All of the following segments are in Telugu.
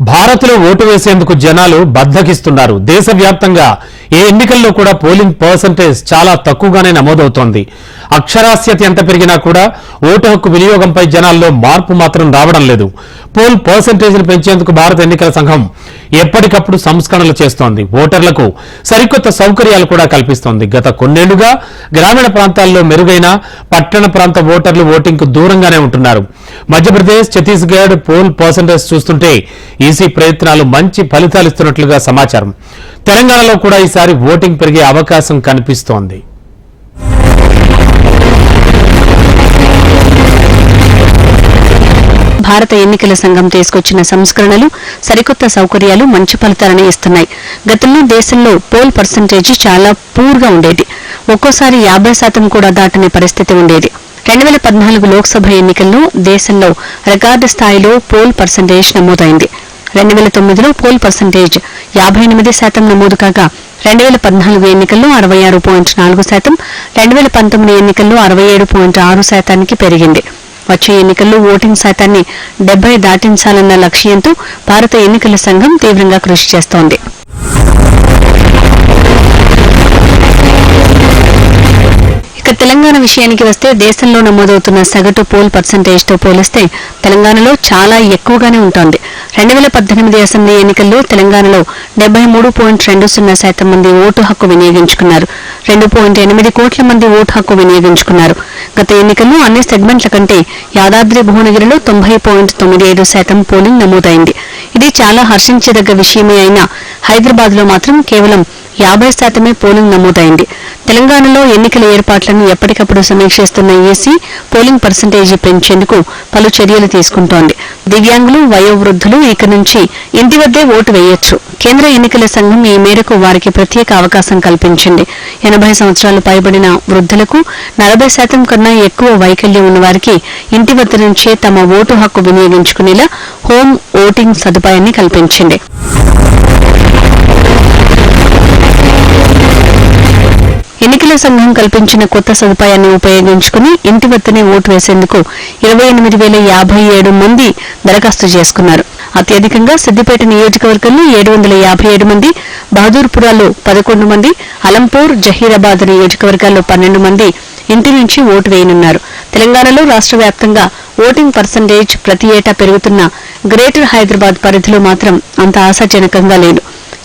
భారత్లో ఓటు వేసేందుకు జనాలు బద్దకిస్తున్నారు. దేశవ్యాప్తంగా ఏ ఎన్నికల్లో కూడా పోలింగ్ పర్సెంటేజ్ చాలా తక్కువగానే నమోదవుతోంది. అక్షరాస్యత ఎంత పెరిగినా కూడా ఓటు హక్కు వినియోగంపై జనాల్లో మార్పు మాత్రం రావడం లేదు. పోల్ పర్సెంటేజ్ను పెంచేందుకు భారత ఎన్నికల సంఘం ఎప్పటికప్పుడు సంస్కరణలు చేస్తోంది. ఓటర్లకు సరికొత్త సౌకర్యాలు కూడా కల్పిస్తోంది. గత కొన్నేళ్లుగా గ్రామీణ ప్రాంతాల్లో మెరుగైన, పట్టణ ప్రాంత ఓటర్లు ఓటింగ్కు దూరంగానే ఉంటున్నారు. మధ్యప్రదేశ్, ఛత్తీస్గఢ్ పోల్ పర్సెంటేజ్ చూస్తుంటే ఈసీ ప్రయత్నాలు మంచి ఫలితాలిస్తున్నట్లుగా సమాచారం. తెలంగాణలో కూడా ఈసారి ఓటింగ్ పెరిగే అవకాశం కనిపిస్తోంది. భారత ఎన్నికల సంఘం తీసుకొచ్చిన సంస్కరణలు, సరికొత్త సౌకర్యాలు మంచి ఫలితాలను ఇస్తున్నాయి. గతంలో దేశంలో పోల్ పర్సెంటేజీ చాలా పూర్గా ఉండేది. ఒక్కోసారి 50% కూడా దాటని పరిస్థితి ఉండేది. 2014 లోక్సభ ఎన్నికల్లో దేశంలో రికార్డు స్థాయిలో పోల్ పర్సెంటేజ్ నమోదైంది. 2009లో పోల్ పర్సెంటేజ్ 58% నమోదు కాగా 2014 ఎన్నికల్లో 66.4%, 2019 ఎన్నికల్లో 67.6%కి పెరిగింది. వచ్చే ఎన్నికల్లో ఓటింగ్ శాతాన్ని 70 దాటించాలన్న లక్ష్యంతో భారత ఎన్నికల సంఘం తీవ్రంగా కృషి చేస్తోంది. ఇక తెలంగాణ విషయానికి వస్తే దేశంలో నమోదవుతున్న సగటు పోల్ పర్సెంటేజ్తో పోలిస్తే తెలంగాణలో చాలా ఎక్కువగానే ఉంటోంది. 2018 అసెంబ్లీ ఎన్నికల్లో తెలంగాణలో 73.20% మంది ఓటు హక్కు వినియోగించుకున్నారు. 2.8 కోట్ల మంది ఓటు హక్కు వినియోగించుకున్నారు. గత ఎన్నికల్లో అన్ని సెగ్మెంట్ల కంటే యాదాద్రి భువనగిరిలో 90.95% పోలింగ్ నమోదైంది. ఇది చాలా హర్షించదగ్గ విషయమే అయినా హైదరాబాద్లో మాత్రం కేవలం 50% పోలింగ్ నమోదైంది. తెలంగాణలో ఎన్నికల ఏర్పాట్లను ఎప్పటికప్పుడు సమీక్షిస్తున్న ఈసీ పోలింగ్ పర్సెంటేజీ పెంచేందుకు పలు చర్యలు తీసుకుంటోంది. దివ్యాంగులు, వయోవృద్ధులు ఇక నుంచి ఇంటి వద్దే ఓటు వేయొచ్చు. కేంద్ర ఎన్నికల సంఘం ఈ మేరకు వారికి ప్రత్యేక అవకాశం కల్పించింది. 80 సంవత్సరాలు పైబడిన వృద్ధులకు, 40% కన్నా ఎక్కువ వైకల్యం ఉన్న వారికి ఇంటి వద్ద నుంచే తమ ఓటు హక్కు వినియోగించుకునేలా హోమ్ ఓటింగ్ సదుపాయాన్ని కల్పించింది. ఎన్నికల సంఘం కల్పించిన కొత్త సదుపాయాన్ని ఉపయోగించుకుని ఇంటి వద్దనే ఓటు వేసేందుకు 28,057 మంది దరఖాస్తు చేసుకున్నారు. అత్యధికంగా సిద్దిపేట నియోజకవర్గంలో 757 మంది, బహదూర్పురాలో 11 మంది, అలంపూర్, జహీరాబాద్ నియోజకవర్గాల్లో 12 మంది ఇంటి నుంచి ఓటు వేయనున్నారు. తెలంగాణలో రాష్ట్ర వ్యాప్తంగా ఓటింగ్ పర్సెంటేజ్ ప్రతి ఏటా పెరుగుతున్న గ్రేటర్ హైదరాబాద్ పరిధిలో మాత్రం అంత ఆశాజనకంగా లేదు.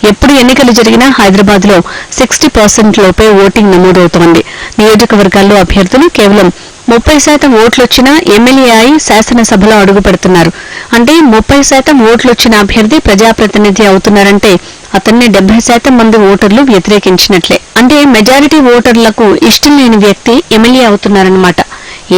ఎప్పుడు ఎన్నికలు జరిగినా హైదరాబాద్లో 60% లోపే ఓటింగ్ నమోదవుతోంది. నియోజకవర్గాల్లో అభ్యర్థులు కేవలం 30% ఓట్లొచ్చినా ఎమ్మెల్యే అయి శాసనసభలో అడుగు పెడుతున్నారు. అంటే 30% ఓట్లొచ్చిన అభ్యర్థి ప్రజాప్రతినిధి అవుతున్నారంటే అతన్ని 70% మంది ఓటర్లు వ్యతిరేకించినట్లే. అంటే మెజారిటీ ఓటర్లకు ఇష్టం లేని వ్యక్తి ఎమ్మెల్యే అవుతున్నారన్నమాట.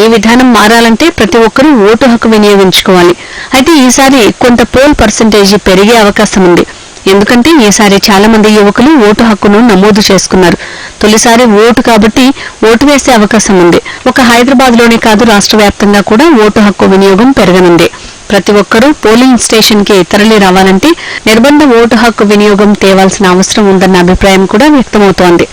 ఈ విధానం మారాలంటే ప్రతి ఒక్కరూ ఓటు హక్కు వినియోగించుకోవాలి. అయితే ఈసారి కొంత పోల్ పర్సెంటేజీ పెరిగే అవకాశం ఉంది. ఎందుకంటే ఈసారి చాలా మంది యువకులు ఓటు హక్కును నమోదు చేసుకున్నారు. తొలిసారి ఓటు కాబట్టి ఓటు వేసే అవకాశం ఉంది. ఒక హైదరాబాద్లోనే కాదు, రాష్ట్ర వ్యాప్తంగా కూడా ఓటు హక్కు వినియోగం పెరగనుంది. ప్రతి ఒక్కరూ పోలింగ్ స్టేషన్ కి తరలి రావాలంటే నిర్బంధ ఓటు హక్కు వినియోగం తేవాల్సిన అవసరం ఉందన్న అభిప్రాయం కూడా వ్యక్తమవుతోంది.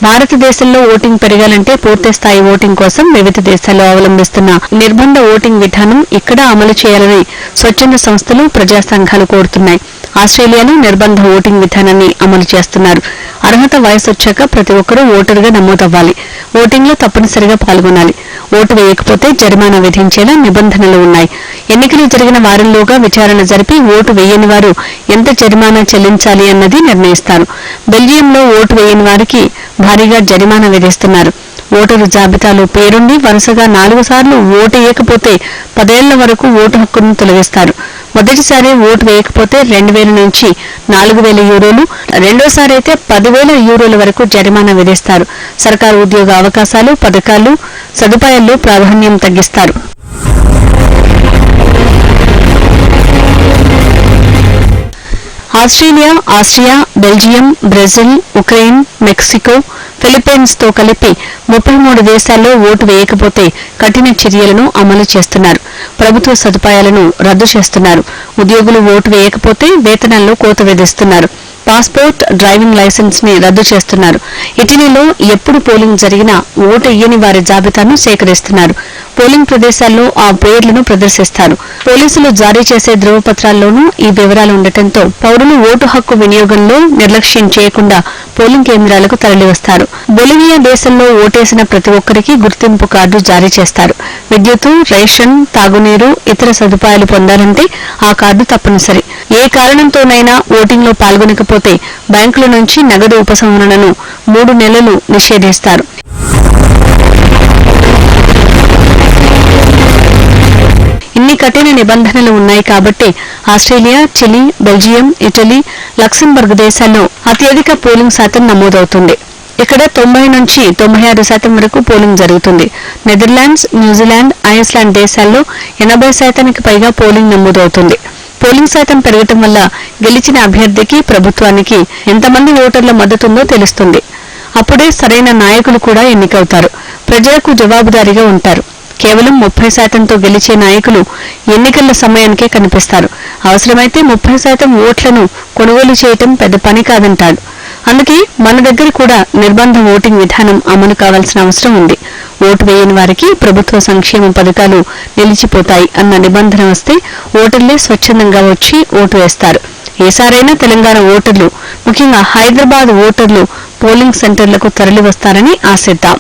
భారతదేశంలో ఓటింగ్ పెరగాలంటే పూర్తిస్థాయి ఓటింగ్ కోసం వివిధ దేశాల్లో అవలంబిస్తున్న నిర్బంధ ఓటింగ్ విధానం ఇక్కడ అమలు చేయాలని స్వచ్ఛంద సంస్థలు, ప్రజా సంఘాలు కోరుతున్నాయి. ఆస్ట్రేలియాలో నిర్బంధ ఓటింగ్ విధానాన్ని అమలు చేస్తున్నారు. అర్హత వయసు వచ్చాక ప్రతి ఒక్కరూ ఓటరుగా నమోదవ్వాలి. ఓటింగ్లో తప్పనిసరిగా పాల్గొనాలి. ఓటు వేయకపోతే జరిమానా విధించేలా నిబంధనలు ఉన్నాయి. ఎన్నికలు జరిగిన వారంలోగా విచారణ జరిపి ఓటు వేయని వారు ఎంత జరిమానా చెల్లించాలి అన్నది నిర్ణయిస్తారు. బెల్జియంలో ఓటు వేయని వారికి భారీగా జరిమానా విధిస్తున్నారు. ఓటరు జాబితాలో పేరుండి వరుసగా 4 సార్లు ఓటు వేయకపోతే 10 ఏళ్ల వరకు ఓటు హక్కును తొలగిస్తారు. మొదటిసారి ఓటు వేయకపోతే 2,000 నుంచి 4,000 యూరోలు, రెండోసారి అయితే 10,000 యూరోల వరకు జరిమానా విధిస్తారు. సర్కారు ఉద్యోగ అవకాశాలు, పథకాలు, సదుపాయాల్లో ప్రాధాన్యం తగ్గిస్తారు. Australia, Austria, Belgium, Brazil, Ukraine, Mexico, Philippines తో కలిపి 33 దేశాల్లో ఓటు వేయకపోతే కఠిన చర్యలను అమలు చేస్తున్నారు. ప్రభుత్వ సదుపాయాలను రద్దు చేస్తున్నారు. ఉద్యోగులు ఓటు వేయకపోతే వేతనాల్లో కోత విధిస్తున్నారు. పాస్పోర్ట్, డ్రైవింగ్ లైసెన్స్ ని రద్దు చేస్తున్నారు. ఇటలీలో ఎప్పుడు పోలింగ్ జరిగినా ఓటు ఇయ్యని వారి జాబితాను సేకరిస్తున్నారు. పోలింగ్ ప్రదేశాల్లో ఆ పేర్లను ప్రదర్శిస్తారు. పోలీసులు జారీ చేసే ధృవపత్రాల్లోనూ ఈ వివరాలు ఉండటంతో పౌరులు ఓటు హక్కు వినియోగంలో నిర్లక్ష్యం చేయకుండా పోలింగ్ కేంద్రాలకు తరలివస్తారు. బొలివియా దేశంలో ఓటేసిన ప్రతి ఒక్కరికి గుర్తింపు కార్డు జారీ చేస్తారు. విద్యుత్తు, రేషన్, తాగునీరు, ఇతర సదుపాయాలు పొందాలంటే ఆ కార్డు తప్పనిసరి. ఏ కారణంతోనైనా ఓటింగ్లో పాల్గొనకపోతే బ్యాంకుల నుంచి నగదు ఉపసంహరణను 3 నెలలు నిషేధిస్తారు. ఇన్ని కఠిన నిబంధనలు ఉన్నాయి కాబట్టి Australia, Chile, Belgium, Italy, Luxembourg దేశాల్లో అత్యధిక పోలింగ్ శాతం నమోదవుతుంది. ఇక్కడ 90 నుంచి 96% వరకు పోలింగ్ జరుగుతుంది. నెదర్లాండ్స్, న్యూజిలాండ్, ఐస్లాండ్ దేశాల్లో 80% పైగా పోలింగ్ నమోదవుతుంది. పోలింగ్ శాతం పెరగటం వల్ల గెలిచిన అభ్యర్థికి, ప్రభుత్వానికి ఎంతమంది ఓటర్ల మద్దతుందో తెలుస్తుంది. అప్పుడే సరైన నాయకులు కూడా ఎన్నికవుతారు. ప్రజలకు జవాబుదారీగా ఉంటారు. కేవలం 30%తో గెలిచే నాయకులు ఎన్నికల సమయానికే కనిపిస్తారు. అవసరమైతే 30% ఓట్లను కొనుగోలు చేయటం పెద్ద పని కాదంటాడు. అందుకే మన దగ్గర కూడా నిర్బంధ ఓటింగ్ విధానం అమలు కావాల్సిన అవసరం ఉంది. ఓటు వేయని వారికి ప్రభుత్వ సంక్షేమ పథకాలు నిలిచిపోతాయి అన్న నిబంధన వస్తే ఓటర్లే స్వచ్ఛందంగా వచ్చి ఓటు వేస్తారు. ఈసారైనా తెలంగాణ ఓటర్లు, ముఖ్యంగా హైదరాబాద్ ఓటర్లు పోలింగ్ సెంటర్లకు తరలి వస్తారని ఆశిద్దాం.